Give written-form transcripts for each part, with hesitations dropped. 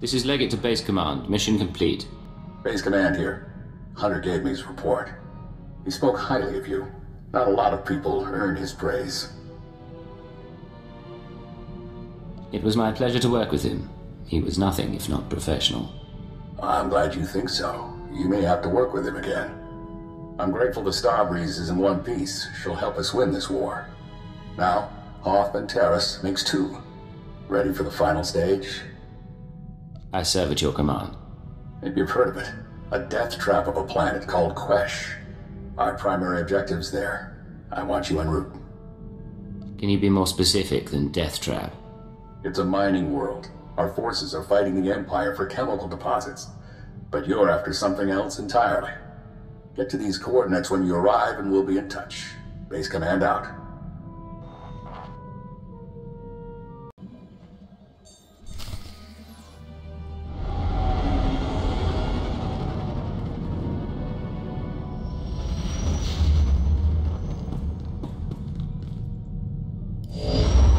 This is Leggett to Base Command. Mission complete. Base Command here. Hunter gave me his report. He spoke highly of you. Not a lot of people earn his praise. It was my pleasure to work with him. He was nothing if not professional. I'm glad you think so. You may have to work with him again. I'm grateful the Starbreeze is in one piece. She'll help us win this war. Now, Hoth and Terrace makes two. Ready for the final stage? I serve at your command. Maybe you've heard of it. A death trap of a planet called Quesh. Our primary objective's there. I want you en route. Can you be more specific than death trap? It's a mining world. Our forces are fighting the Empire for chemical deposits. But you're after something else entirely. Get to these coordinates when you arrive and we'll be in touch. Base Command out.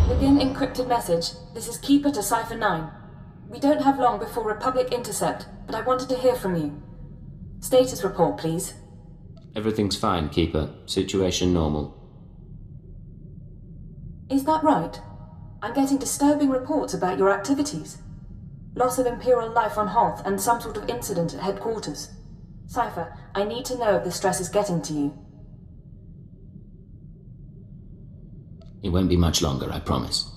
Begin encrypted message. This is Keeper to Cipher 9. We don't have long before Republic intercept, but I wanted to hear from you. Status report, please. Everything's fine, Keeper. Situation normal. Is that right? I'm getting disturbing reports about your activities. Loss of Imperial life on Hoth and some sort of incident at headquarters. Cipher, I need to know if the stress is getting to you. It won't be much longer, I promise.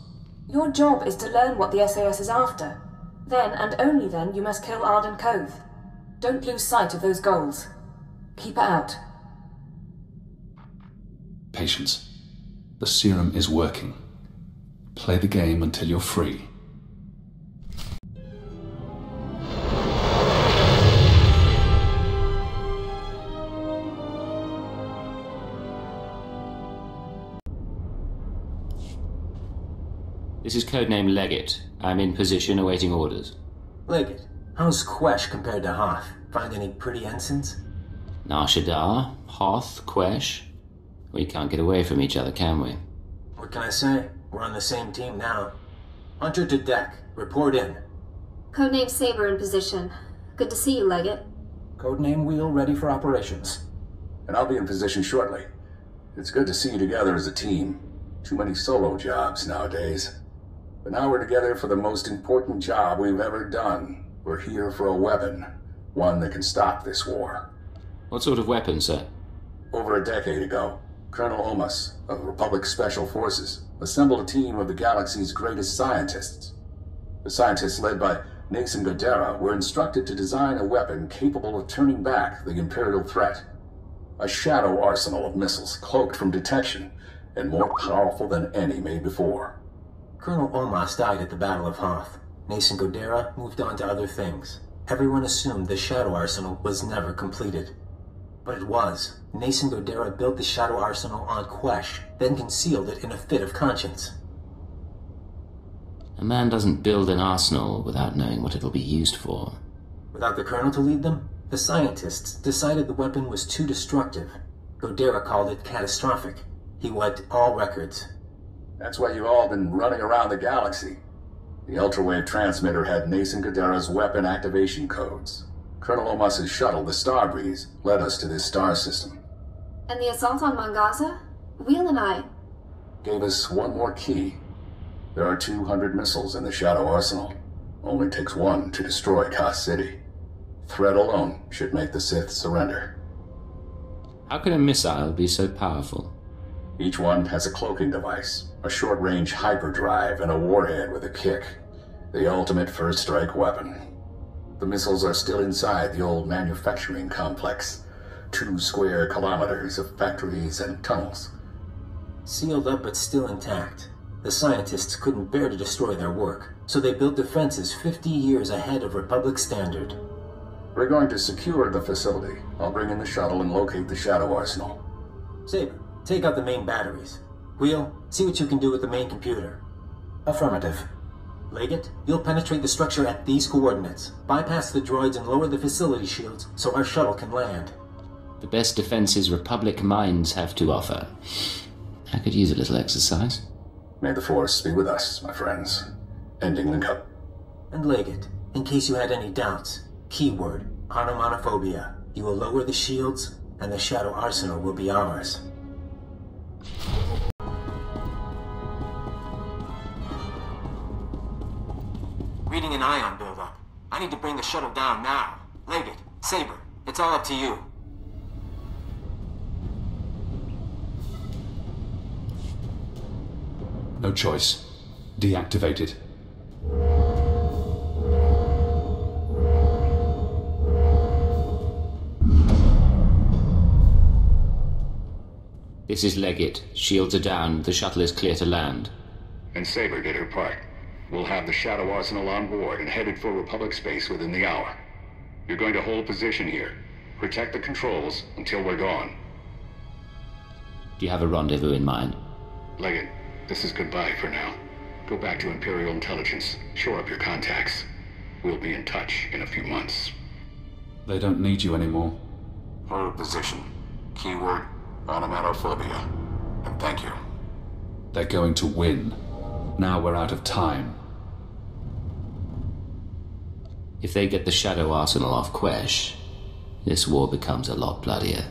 Your job is to learn what the SAS is after. Then, and only then, you must kill Arden Koth. Don't lose sight of those goals. Keep it out. Patience. The serum is working. Play the game until you're free. This is codename Leggett. I'm in position awaiting orders. Leggett, how's Quesh compared to Hoth? Find any pretty ensigns? Nar Shaddaa, Hoth, Quesh. We can't get away from each other, can we? What can I say? We're on the same team now. Hunter to deck. Report in. Codename Saber in position. Good to see you, Leggett. Codename Wheel ready for operations. And I'll be in position shortly. It's good to see you together as a team. Too many solo jobs nowadays. But now we're together for the most important job we've ever done. We're here for a weapon. One that can stop this war. What sort of weapon, sir? Over a decade ago, Colonel Omas of Republic Special Forces assembled a team of the galaxy's greatest scientists. The scientists led by Nason Godera were instructed to design a weapon capable of turning back the Imperial threat. A shadow arsenal of missiles cloaked from detection and more powerful than any made before. Colonel Omas died at the Battle of Hoth. Nason Godera moved on to other things. Everyone assumed the Shadow Arsenal was never completed. But it was. Nason Godera built the Shadow Arsenal on Quesh, then concealed it in a fit of conscience. A man doesn't build an arsenal without knowing what it'll be used for. Without the Colonel to lead them, the scientists decided the weapon was too destructive. Godera called it catastrophic. He wiped all records. That's why you've all been running around the galaxy. The ultrawave transmitter had Nason Godera's weapon activation codes. Colonel Omas's shuttle, the Starbreeze, led us to this star system. And the assault on Mongaza? Wheel and I... Gave us one more key. There are 200 missiles in the Shadow Arsenal. Only takes one to destroy Koth City. Threat alone should make the Sith surrender. How can a missile be so powerful? Each one has a cloaking device, a short-range hyperdrive, and a warhead with a kick. The ultimate first-strike weapon. The missiles are still inside the old manufacturing complex. 2 square kilometers of factories and tunnels. Sealed up but still intact. The scientists couldn't bear to destroy their work, so they built defenses 50 years ahead of Republic standard. We're going to secure the facility. I'll bring in the shuttle and locate the Shadow Arsenal. Saber, take out the main batteries. Wheel, see what you can do with the main computer. Affirmative. Leggett, you'll penetrate the structure at these coordinates. Bypass the droids and lower the facility shields so our shuttle can land. The best defenses Republic minds have to offer. I could use a little exercise. May the Force be with us, my friends. Ending link up. And Leggett, In case you had any doubts, keyword, onomatophobia. You will lower the shields, and the Shadow Arsenal will be ours. Reading an ion buildup. I need to bring the shuttle down now. Leggett, Saber, it's all up to you. No choice. Deactivate it. This is Leggett. Shields are down. The shuttle is clear to land. And Saber did her part. We'll have the Shadow Arsenal on board and headed for Republic space within the hour. You're going to hold position here. Protect the controls until we're gone. Do you have a rendezvous in mind? Leggett, this is goodbye for now. Go back to Imperial Intelligence. Shore up your contacts. We'll be in touch in a few months. They don't need you anymore. Hold position. Keyword, onomatophobia. And thank you. They're going to win. Now we're out of time. If they get the Shadow Arsenal off Quesh, this war becomes a lot bloodier.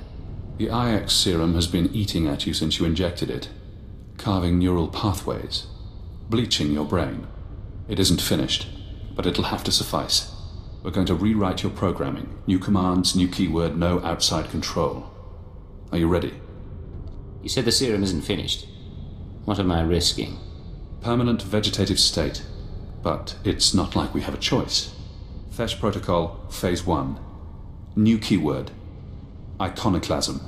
The IX serum has been eating at you since you injected it, carving neural pathways, bleaching your brain. It isn't finished, but it'll have to suffice. We're going to rewrite your programming. New commands, new keyword, no outside control. Are you ready? You said the serum isn't finished. What am I risking? Permanent vegetative state. But it's not like we have a choice. Thesh Protocol, Phase 1. New keyword. Iconoclasm.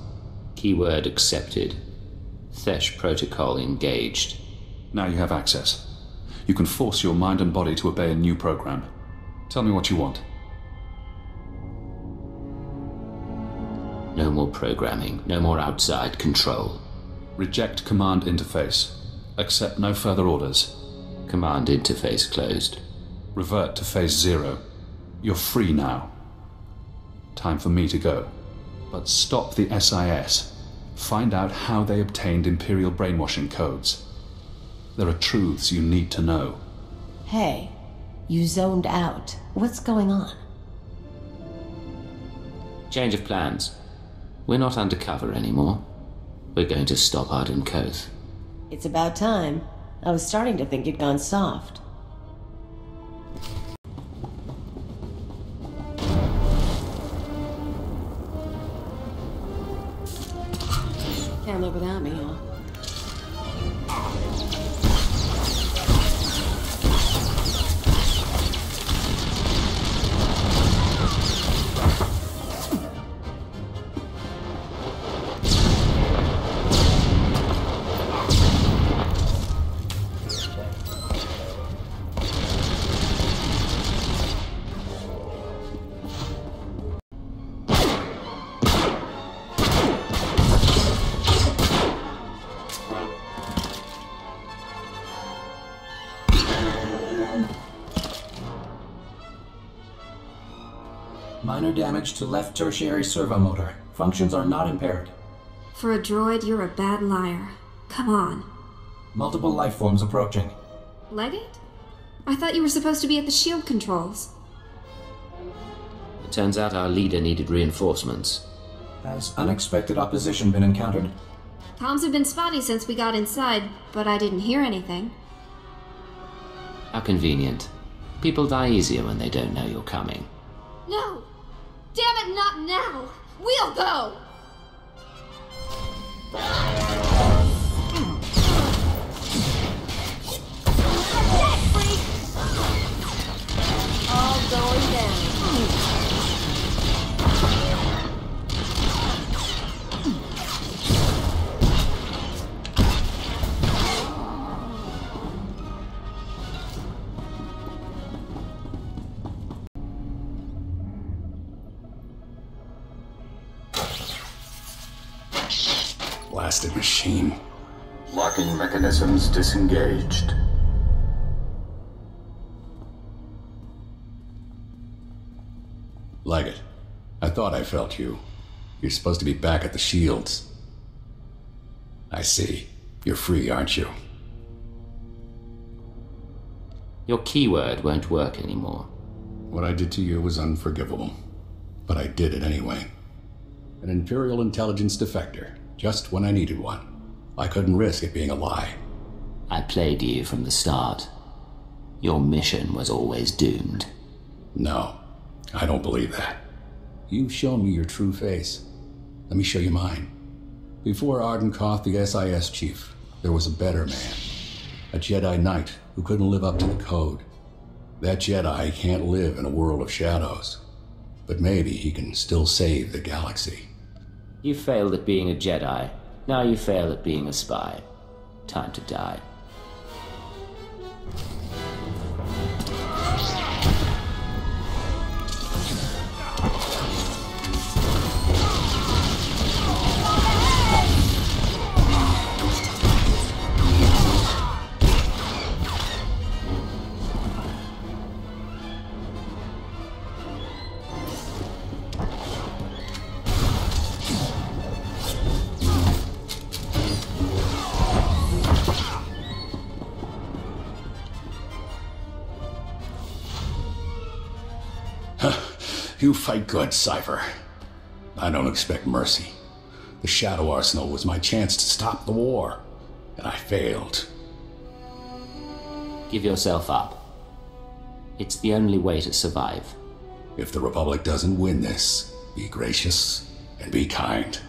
Keyword accepted. Thesh Protocol engaged. Now you have access. You can force your mind and body to obey a new program. Tell me what you want. No more programming. No more outside control. Reject command interface. Accept no further orders. Command interface closed. Revert to Phase 0. You're free now. Time for me to go. But stop the SIS. Find out how they obtained Imperial brainwashing codes. There are truths you need to know. Hey, you zoned out. What's going on? Change of plans. We're not undercover anymore. We're going to stop Arden Koth. It's about time. I was starting to think you'd gone soft. Can't live without me, huh? Minor damage to left tertiary servomotor. Functions are not impaired. For a droid, you're a bad liar. Come on. Multiple life forms approaching. Leggett? I thought you were supposed to be at the shield controls. It turns out our leader needed reinforcements. Has unexpected opposition been encountered? Comms have been spotty since we got inside, but I didn't hear anything. How convenient. People die easier when they don't know you're coming. No! Damn it, not now! We'll go! All going down. Blasted machine. Locking mechanisms disengaged. Leggett, I thought I felt you. You're supposed to be back at the shields. I see. You're free, aren't you? Your keyword won't work anymore. What I did to you was unforgivable. But I did it anyway. An Imperial intelligence defector, just when I needed one. I couldn't risk it being a lie. I played you from the start. Your mission was always doomed. No, I don't believe that. You've shown me your true face. Let me show you mine. Before Arden Koth, the SIS chief, there was a better man. A Jedi Knight who couldn't live up to the code. That Jedi can't live in a world of shadows. But maybe he can still save the galaxy. You failed at being a Jedi. Now you fail at being a spy. Time to die. You fight good, Cypher. I don't expect mercy. The Shadow Arsenal was my chance to stop the war, and I failed. Give yourself up. It's the only way to survive. If the Republic doesn't win this, be gracious and be kind.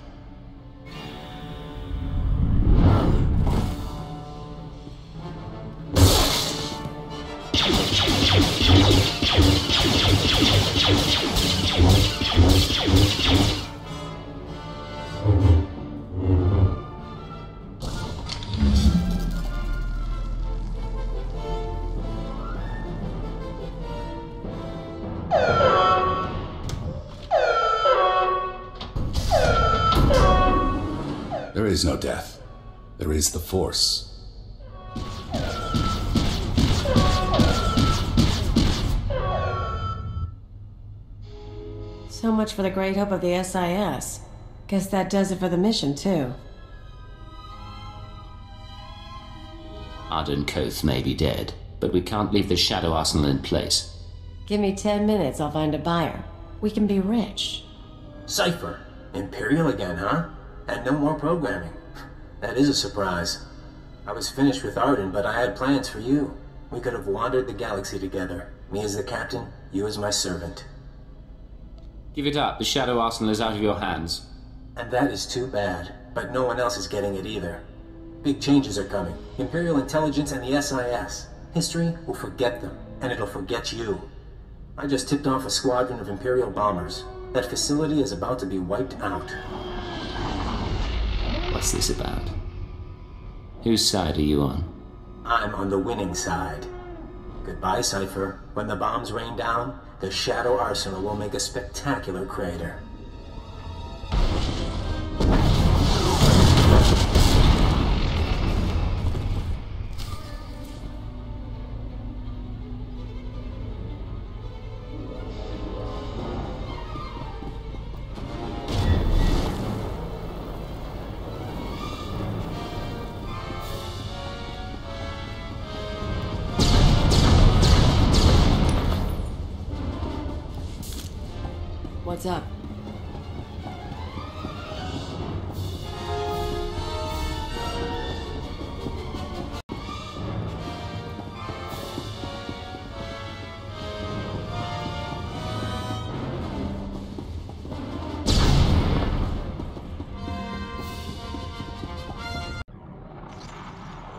There is no death. There is the Force. So much for the great hope of the SIS. Guess that does it for the mission, too. Arden Koth may be dead, but we can't leave the Shadow Arsenal in place. Give me 10 minutes, I'll find a buyer. We can be rich. Cypher, Imperial again, huh? And no more programming. That is a surprise. I was finished with Arden, but I had plans for you. We could have wandered the galaxy together. Me as the captain, you as my servant. Give it up. The Shadow Arsenal is out of your hands. And that is too bad. But no one else is getting it either. Big changes are coming. Imperial intelligence and the SIS. History will forget them, and it'll forget you. I just tipped off a squadron of Imperial bombers. That facility is about to be wiped out. What's this about? Whose side are you on? I'm on the winning side. Goodbye, Cypher. When the bombs rain down, the Shadow Arsenal will make a spectacular crater. What's up?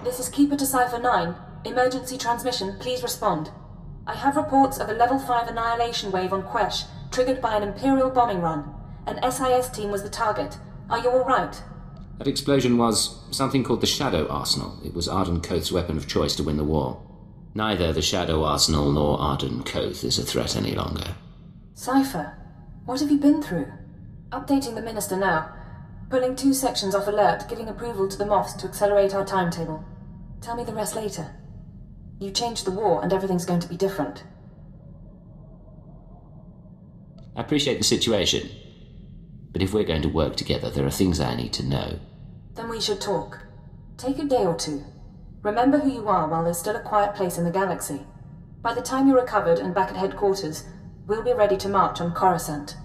This is Keeper to Cypher 9. Emergency transmission, please respond. I have reports of a level 5 annihilation wave on Quesh, triggered by an Imperial bombing run. An SIS team was the target. Are you alright? That explosion was something called the Shadow Arsenal. It was Arden Koth's weapon of choice to win the war. Neither the Shadow Arsenal nor Arden Koth is a threat any longer. Cypher, what have you been through? Updating the Minister now. Pulling 2 sections off alert, giving approval to the Moffs to accelerate our timetable. Tell me the rest later. You changed the war and everything's going to be different. I appreciate the situation, but if we're going to work together, there are things I need to know. Then we should talk. Take a day or two. Remember who you are while there's still a quiet place in the galaxy. By the time you're recovered and back at headquarters, we'll be ready to march on Coruscant.